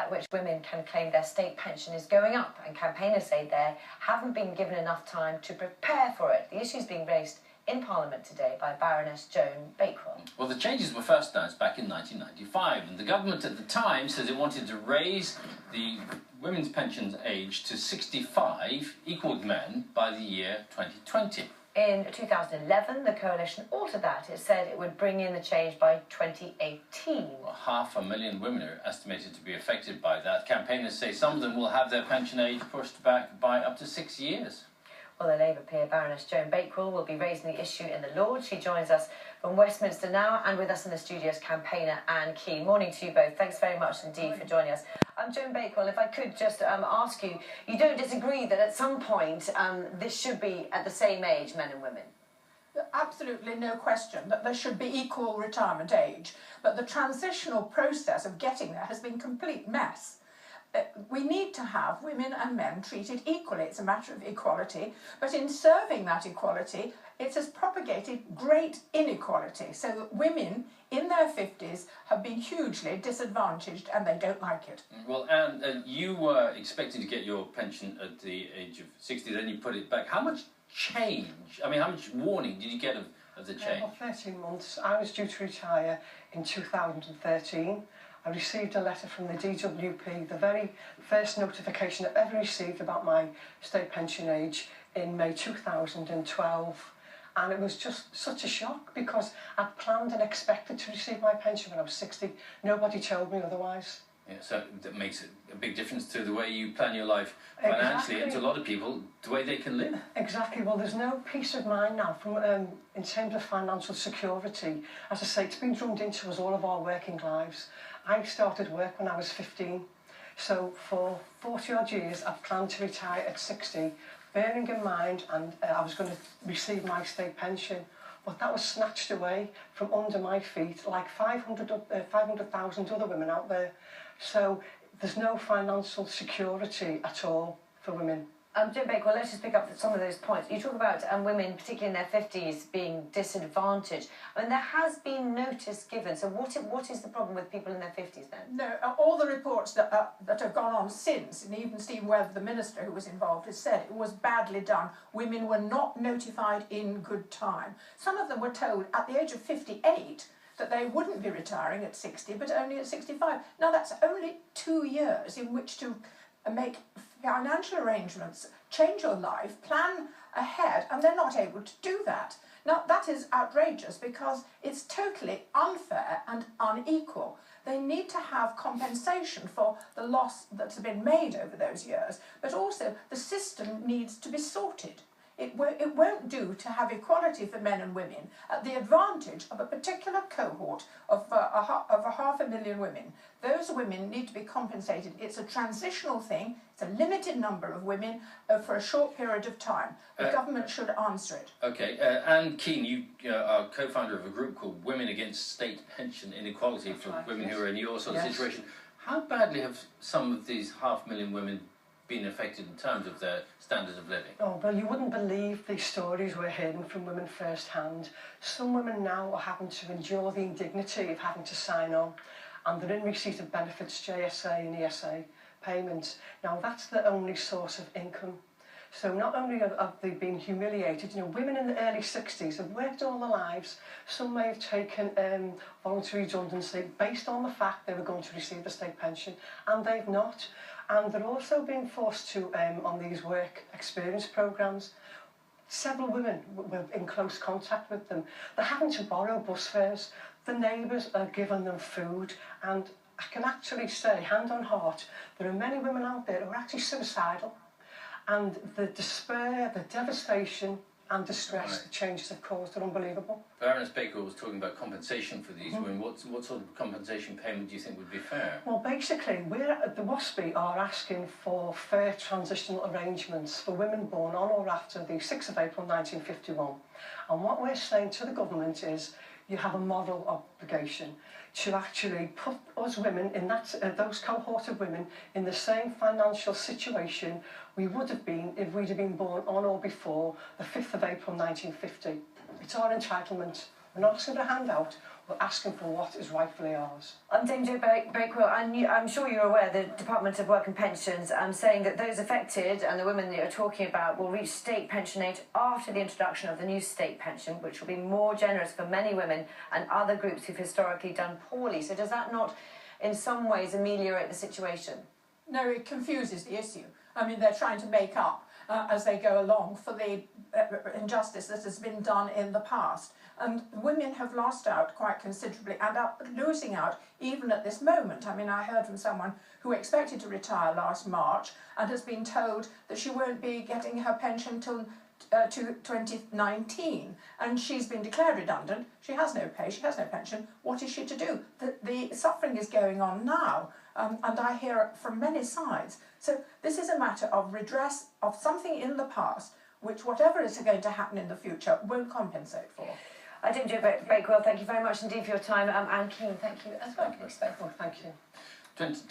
at which women can claim their state pension is going up, and campaigners say they haven't been given enough time to prepare for it. The issue is being raised in Parliament today by Baroness Joan Bakewell. Well, the changes were first announced back in 1995, and the government at the time says it wanted to raise the women's pensions age to 65, equal with men, by the year 2020. In 2011, the coalition altered that. It said it would bring in the change by 2018. Well, 500,000 women are estimated to be affected by that. Campaigners say some of them will have their pension age pushed back by up to 6 years. Well, the Labour peer Baroness Joan Bakewell will be raising the issue in the Lords. She joins us from Westminster now, and with us in the studios, campaigner Anne Keane. Morning to you both. Thanks very much indeed for joining us. Joan Bakewell, if I could just ask you, you don't disagree that at some point this should be at the same age, men and women? Absolutely no question that there should be equal retirement age, but the transitional process of getting there has been a complete mess. We need to have women and men treated equally. It's a matter of equality, but in serving that equality, it has propagated great inequality, so that women in their 50s have been hugely disadvantaged and they don't like it. Well, Anne, you were expecting to get your pension at the age of 60, then you put it back. How much change, how much warning did you get of the change? Well, 13 months. I was due to retire in 2013. I received a letter from the DWP, the very first notification I've ever received about my state pension age, in May 2012. And it was just such a shock because I'd planned and expected to receive my pension when I was 60. Nobody told me otherwise. Yeah, so that makes a big difference to the way you plan your life financially, and to a lot of people, the way they can live. Exactly. Well, there's no peace of mind now from in terms of financial security. As I say, it's been drummed into us all of our working lives. I started work when I was 15, so for 40 odd years I've planned to retire at 60, bearing in mind I was going to receive my state pension, but that was snatched away from under my feet like 500,000 other women out there. So there's no financial security at all for women. Joan Bakewell, let's just pick up some of those points. You talk about women, particularly in their 50s, being disadvantaged. There has been notice given. So what is the problem with people in their 50s then? No, all the reports that have gone on since, and even Stephen Webb, the minister who was involved, has said it was badly done. Women were not notified in good time. Some of them were told at the age of 58 that they wouldn't be retiring at 60, but only at 65. Now, that's only 2 years in which to make financial arrangements, change your life, plan ahead, and they're not able to do that. Now, that is outrageous because it's totally unfair and unequal. They need to have compensation for the loss that's been made over those years, but also the system needs to be sorted. It won't do to have equality for men and women at the advantage of a particular cohort of 500,000 women. Those women need to be compensated. It's a transitional thing. It's a limited number of women for a short period of time. The government should answer it. Okay, Anne Keane, you are co-founder of a group called Women Against State Pension Inequality. That's for right, women who are in your sort of situation. How badly have some of these 500,000 women been affected in terms of their standard of living? Oh, well, you wouldn't believe the stories we're hearing from women firsthand. Some women now are having to endure the indignity of having to sign on, and they're in receipt of benefits, JSA and ESA payments. Now, that's their only source of income. So not only have they been humiliated, women in the early 60s have worked all their lives. Some may have taken voluntary redundancy based on the fact they were going to receive a state pension, and they've not. And they're also being forced to, on these work experience programmes. Several women were in close contact with them. They're having to borrow bus fares. The neighbours are giving them food. And I can actually say, hand on heart, there are many women out there who are actually suicidal. And the despair, the devastation and distress the changes have caused are unbelievable. Baroness Bakewell was talking about compensation for these women. What sort of compensation payment do you think would be fair? Well, basically, we're at the WASPI are asking for fair transitional arrangements for women born on or after the 6th of April 1951. And what we're saying to the government is you have a moral obligation to actually put us women in those cohort of women in the same financial situation we would have been if we'd have been born on or before the 5th of April 1950. It's our entitlement. We're not asking for a handout, we're asking for what is rightfully ours. I'm Dame Jo Bakewell, and I'm sure you're aware the Department of Work and Pensions saying that those affected and the women that you're talking about will reach state pension age after the introduction of the new state pension, which will be more generous for many women and other groups who've historically done poorly. So does that not, in some ways, ameliorate the situation? No, it confuses the issue. I mean, they're trying to make up as they go along for the injustice that has been done in the past. And women have lost out quite considerably and are losing out even at this moment. I mean, I heard from someone who expected to retire last March and has been told that she won't be getting her pension till to 2019, and she's been declared redundant. She has no pay, she has no pension. What is she to do? The suffering is going on now, and I hear it from many sides. So this is a matter of redress of something in the past, which whatever is going to happen in the future won't compensate for. Dame Jo Bakewell, thank you very much indeed for your time, and Keane, thank you as well. Thank you.